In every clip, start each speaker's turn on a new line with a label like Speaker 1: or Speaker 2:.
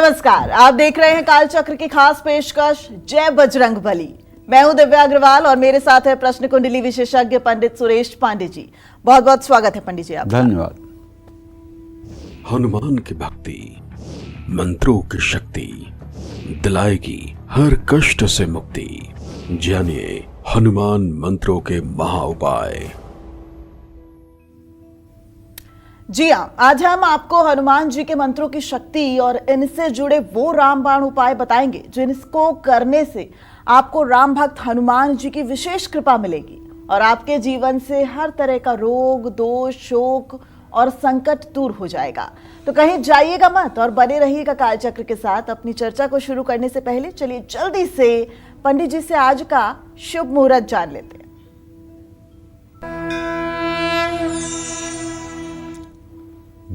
Speaker 1: नमस्कार, आप देख रहे हैं कालचक्र की खास पेशकश जय बजरंगबली। मैं हूं दिव्या अग्रवाल और मेरे साथ है प्रश्न कुंडली विशेषज्ञ पंडित सुरेश पांडे जी। बहुत बहुत स्वागत है पंडित जी आपका।
Speaker 2: धन्यवाद।
Speaker 3: हनुमान की भक्ति, मंत्रों की शक्ति दिलाएगी हर कष्ट से मुक्ति। जानिए हनुमान मंत्रों के महा उपाय।
Speaker 1: जी हाँ, आज हम आपको हनुमान जी के मंत्रों की शक्ति और इनसे जुड़े वो रामबाण उपाय बताएंगे जिनको करने से आपको राम भक्त हनुमान जी की विशेष कृपा मिलेगी और आपके जीवन से हर तरह का रोग, दोष, शोक और संकट दूर हो जाएगा। तो कहीं जाइएगा मत और बने रहिएगा कालचक्र के साथ। अपनी चर्चा को शुरू करने से पहले चलिए जल्दी से पंडित जी से आज का शुभ मुहूर्त जान लेते हैं।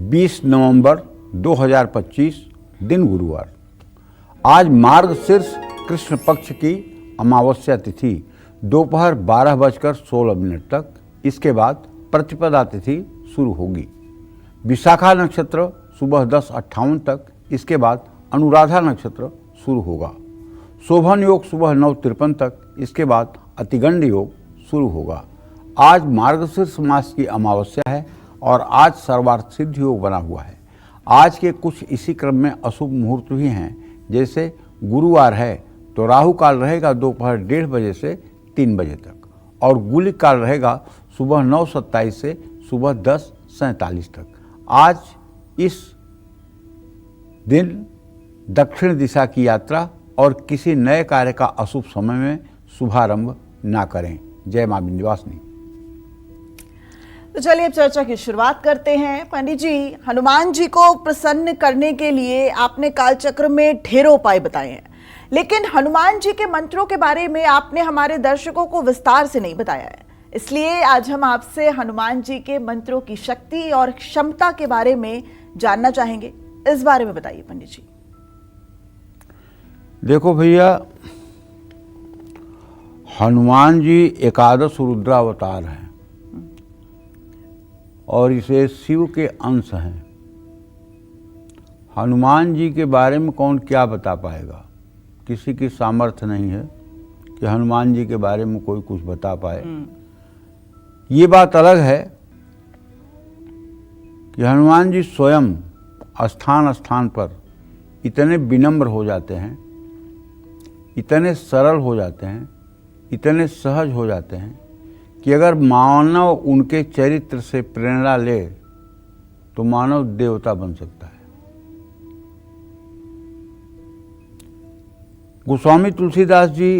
Speaker 2: 20 नवंबर 2025 दिन गुरुवार। आज मार्गशीर्ष कृष्ण पक्ष की अमावस्या तिथि दोपहर 12:16 तक, इसके बाद प्रतिपदा तिथि शुरू होगी। विशाखा नक्षत्र सुबह 10:58 तक, इसके बाद अनुराधा नक्षत्र शुरू होगा। शोभन योग सुबह 9:53 तक, इसके बाद अतिगंड योग शुरू होगा। आज मार्गशीर्ष मास की अमावस्या है और आज सर्वार्थ सिद्ध योग बना हुआ है। आज के कुछ इसी क्रम में अशुभ मुहूर्त भी हैं, जैसे गुरुवार है तो राहु काल रहेगा दोपहर 1:30 बजे से 3 बजे तक और गुलिक काल रहेगा सुबह 9:27 से सुबह 10:47 तक। आज इस दिन दक्षिण दिशा की यात्रा और किसी नए कार्य का अशुभ समय में शुभारंभ ना करें। जय मां विंध्यवासिनी।
Speaker 1: तो चलिए अब चर्चा की शुरुआत करते हैं। पंडित जी, हनुमान जी को प्रसन्न करने के लिए आपने कालचक्र में ढेरों उपाय बताए हैं, लेकिन हनुमान जी के मंत्रों के बारे में आपने हमारे दर्शकों को विस्तार से नहीं बताया है। इसलिए आज हम आपसे हनुमान जी के मंत्रों की शक्ति और क्षमता के बारे में जानना चाहेंगे। इस बारे में बताइए पंडित जी।
Speaker 2: देखो भैया, हनुमान जी एकादश रुद्रावतार हैं और इसे शिव के अंश हैं। हनुमान जी के बारे में कौन क्या बता पाएगा। किसी की सामर्थ्य नहीं है कि हनुमान जी के बारे में कोई कुछ बता पाए। ये बात अलग है कि हनुमान जी स्वयं स्थान स्थान पर इतने विनम्र हो जाते हैं, इतने सरल हो जाते हैं, इतने सहज हो जाते हैं कि अगर मानव उनके चरित्र से प्रेरणा ले तो मानव देवता बन सकता है। गोस्वामी तुलसीदास जी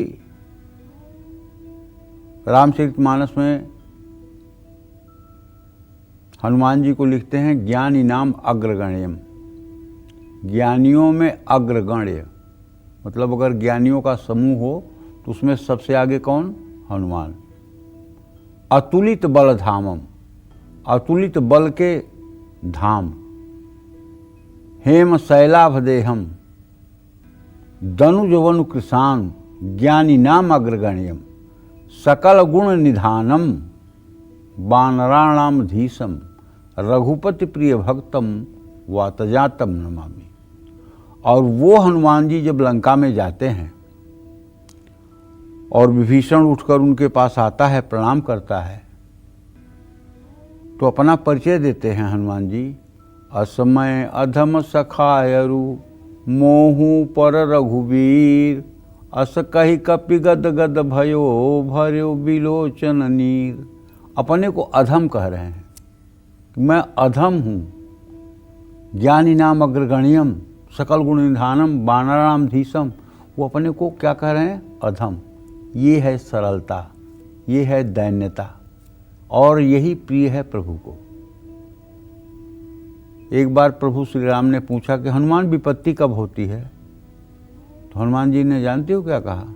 Speaker 2: रामचरितमानस में हनुमान जी को लिखते हैं ज्ञानी नाम अग्रगण्यम। ज्ञानियों में अग्रगण्य मतलब अगर ज्ञानियों का समूह हो तो उसमें सबसे आगे कौन? हनुमान। अतुलित बल धामम, अतुलित बल के धाम। हेम शैलाभदेहम दनुजवनु कृशान ज्ञानी नाम अग्रगण्यम सकल गुण निधानम वानराणाम धीशम रघुपति प्रिय भक्तम वातजातम नमामि। और वो हनुमान जी जब लंका में जाते हैं और विभीषण उठकर उनके पास आता है, प्रणाम करता है, तो अपना परिचय देते हैं हनुमान जी। असमय अधम सखायरु मोहु पर रघुवीर अस कही कपि गद गद भयो भर्यो बिलोचन नीर। अपने को अधम कह रहे हैं कि मैं अधम हूँ। ज्ञानी नाम अग्रगण्यम सकल गुण निधानम वानराणाम धीशम। वो अपने को क्या कह रहे हैं? अधम। ये है सरलता, ये है दैन्यता और यही प्रिय है प्रभु को। एक बार प्रभु श्री राम ने पूछा कि हनुमान विपत्ति कब होती है? तो हनुमान जी ने जानते हो क्या कहा?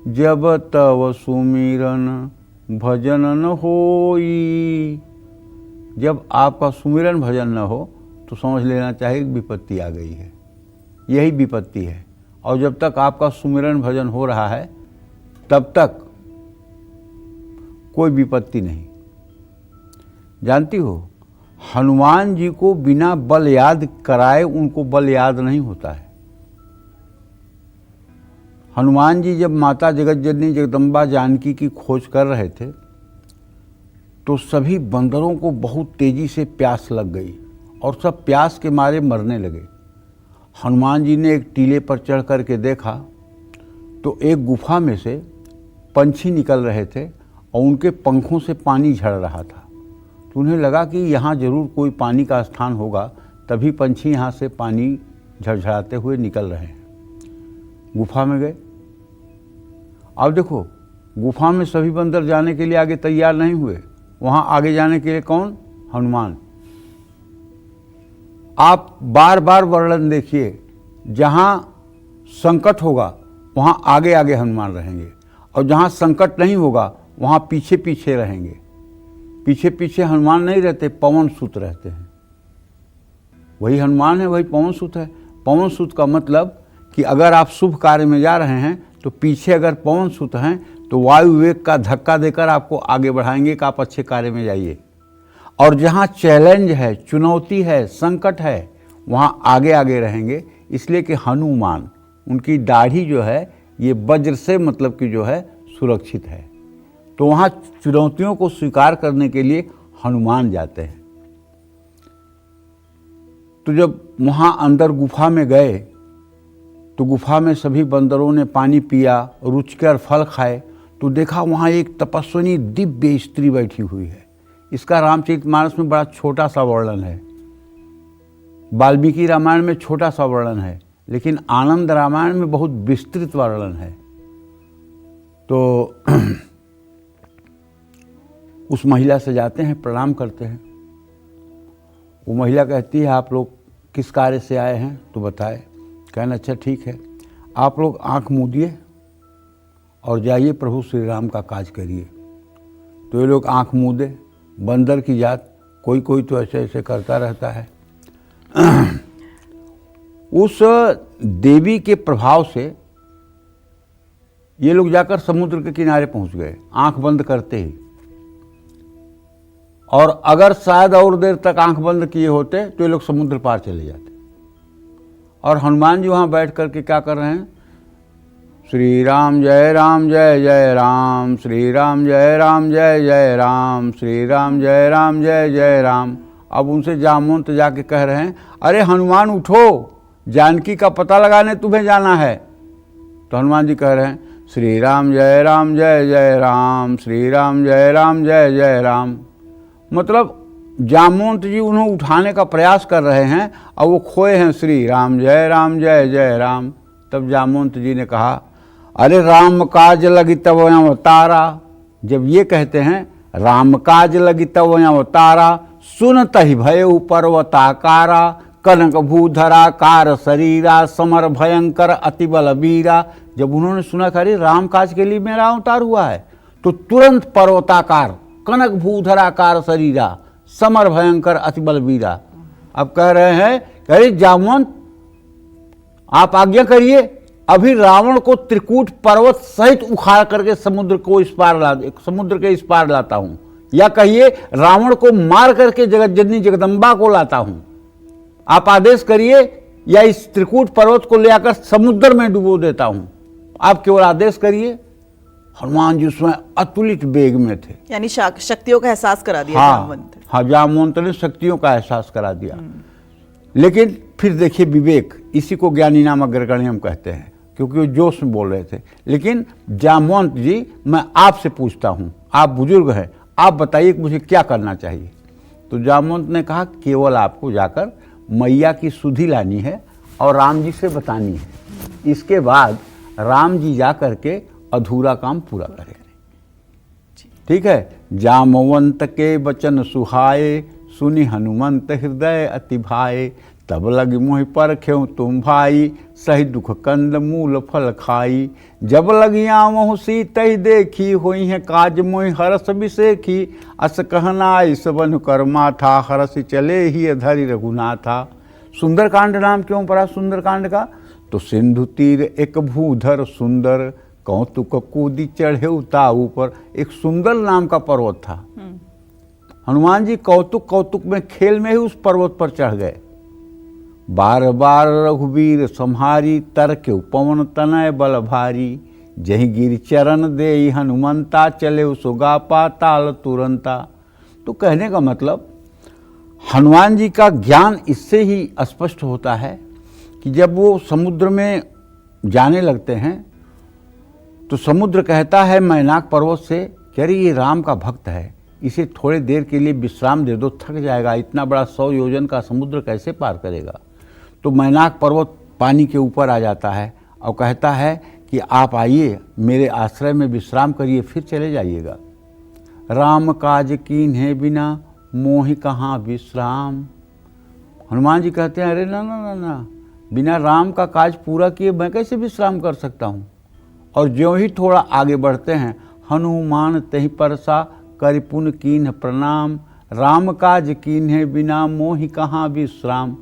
Speaker 2: जब तव सुमिरन भजन न होई। जब आपका सुमिरन भजन न हो तो समझ लेना चाहिए कि विपत्ति आ गई है। यही विपत्ति है। और जब तक आपका सुमिरन भजन हो रहा है तब तक कोई विपत्ति नहीं। जानती हो, हनुमान जी को बिना बल याद कराए उनको बल याद नहीं होता है। हनुमान जी जब माता जगत जननी जगदम्बा जानकी की खोज कर रहे थे तो सभी बंदरों को बहुत तेजी से प्यास लग गई और सब प्यास के मारे मरने लगे। हनुमान जी ने एक टीले पर चढ़ कर के देखा तो एक गुफा में से पंछी निकल रहे थे और उनके पंखों से पानी झड़ रहा था। तो उन्हें लगा कि यहाँ जरूर कोई पानी का स्थान होगा, तभी पंछी यहाँ से पानी झड़झड़ाते हुए निकल रहे हैं। गुफा में गए। अब देखो, गुफा में सभी बंदर जाने के लिए आगे तैयार नहीं हुए। वहाँ आगे जाने के लिए कौन? हनुमान। आप बार बार वर्णन देखिए, जहाँ संकट होगा वहाँ आगे आगे हनुमान रहेंगे और जहाँ संकट नहीं होगा वहाँ पीछे पीछे रहेंगे। पीछे पीछे हनुमान नहीं रहते, पवन सुत रहते हैं। वही हनुमान है, वही पवन सुत है। पवन सुत का मतलब कि अगर आप शुभ कार्य में जा रहे हैं तो पीछे अगर पवन सुत हैं तो वायु वेग का धक्का देकर आपको आगे बढ़ाएंगे कि आप अच्छे कार्य में जाइए। और जहाँ चैलेंज है, चुनौती है, संकट है, वहाँ आगे आगे रहेंगे। इसलिए कि हनुमान, उनकी दाढ़ी जो है ये वज्र से मतलब कि जो है सुरक्षित है। तो वहाँ चुनौतियों को स्वीकार करने के लिए हनुमान जाते हैं। तो जब वहाँ अंदर गुफा में गए तो गुफा में सभी बंदरों ने पानी पिया, रुचिकर फल खाए, तो देखा वहाँ एक तपस्विनी दिव्य स्त्री बैठी हुई है। इसका रामचरितमानस में बड़ा छोटा सा वर्णन है, वाल्मीकि रामायण में छोटा सा वर्णन है, लेकिन आनंद रामायण में बहुत विस्तृत वर्णन है। तो उस महिला से जाते हैं, प्रणाम करते हैं। वो महिला कहती है, आप लोग किस कार्य से आए हैं तो बताए। कहना अच्छा ठीक है, आप लोग आँख मूंदिए और जाइए प्रभु श्री राम का काज करिए। तो ये लोग आँख मूंदे। बंदर की जात, कोई कोई तो ऐसे ऐसे करता रहता है। उस देवी के प्रभाव से ये लोग जाकर समुद्र के किनारे पहुंच गए, आंख बंद करते ही। और अगर शायद और देर तक आंख बंद किए होते तो ये लोग समुद्र पार चले जाते। और हनुमान जी वहां बैठ करके क्या कर रहे हैं? श्री राम जय जय राम, श्री राम जय राम, श्री राम जय राम। अब उनसे जामवंत जाके कह रहे हैं, अरे हनुमान उठो, जानकी का पता लगाने तुम्हें जाना है। तो हनुमान जी कह रहे हैं, श्री राम जय राम, श्री राम जय राम। मतलब जामवंत जी उन्हें उठाने का प्रयास कर रहे हैं और वो खोए हैं श्री राम जय राम। तब जामवंत जी ने कहा, अरे राम काज लगी तब अवतारा। जब ये कहते हैं राम काज लगी तब अवतारा, सुनत ही भय पर्वताकारा, कनक भूधराकार शरीरा, समर भयंकर अति बल वीरा। जब उन्होंने सुना कि अरे राम काज के लिए मेरा अवतार हुआ है, तो तुरंत पर्वताकार, कनक भूधराकार शरीरा, समर भयंकर अति बल वीरा। अब कह रहे हैं, अरे जामवंत आप आज्ञा करिए, अभी रावण को त्रिकूट पर्वत सहित उखाड़ करके समुद्र के इस पार लाता हूं, या कहिए रावण को मार करके जगत जननी जगदम्बा को लाता हूं। आप आदेश करिए या इस त्रिकूट पर्वत को ले आकर समुद्र में डुबो देता हूं, आप केवल आदेश करिए। हनुमान जी उसमें अतुलित वेग में थे,
Speaker 1: यानी शक्तियों का एहसास करा दिया जामवंत।
Speaker 2: हाँ, जामवंत ने शक्तियों का एहसास करा दिया। लेकिन फिर देखिए विवेक, इसी को ज्ञानी नाम अग्रगण्य हम कहते हैं, क्योंकि वो जोश में बोल रहे थे। लेकिन जामवंत जी, मैं आपसे पूछता हूँ, आप बुजुर्ग हैं, आप बताइए कि मुझे क्या करना चाहिए। तो जामवंत ने कहा, केवल आपको जाकर मैया की सुधि लानी है और राम जी से बतानी है। इसके बाद राम जी जा करके अधूरा काम पूरा करेंगे। ठीक है। जामवंत के वचन सुहाए, सुनि हनुमंत हृदय अति भाए। तब लगी मोहि परख्यों तुम भाई, सही दुख कंद मूल फल खाई। जब लगी आवहु सीतहि देखी, होई है काज मोहि हरस बिसेखी। अस कहना इस बन कर्मा था, हरस चले ही धरि रघुनाथा। सुंदरकांड नाम क्यों पड़ा सुंदरकांड का? तो सिंधु तीर एक भूधर सुंदर, कौतुक कूदी चढ़े उता ऊपर। एक सुंदर नाम का पर्वत था। हनुमान जी कौतुक में, खेल में ही उस पर्वत पर चढ़ गए। बार बार रघुवीर सम्हारी, तरके पवन तनय बल भारी। जही गिर चरण दे हनुमंता, चले सुगा पाताल तुरंता। तो कहने का मतलब हनुमान जी का ज्ञान इससे ही स्पष्ट होता है कि जब वो समुद्र में जाने लगते हैं तो समुद्र कहता है मैनाक पर्वत से कि अरे ये राम का भक्त है, इसे थोड़े देर के लिए विश्राम दे दो, थक जाएगा, इतना बड़ा 100 योजन का समुद्र कैसे पार करेगा। तो मैनाक पर्वत पानी के ऊपर आ जाता है और कहता है कि आप आइए मेरे आश्रय में विश्राम करिए, फिर चले जाइएगा। राम काज कीन्हे बिना, मोहि कहाँ विश्राम। हनुमान जी कहते हैं अरे ना ना ना ना, बिना राम का काज पूरा किए मैं कैसे विश्राम कर सकता हूँ। और ज्यों ही थोड़ा आगे बढ़ते हैं, हनुमान तहि परसा, कर पुन कीन्ह प्रणाम। राम काज कीन्हे बिना, मोहि कहाँ विश्राम।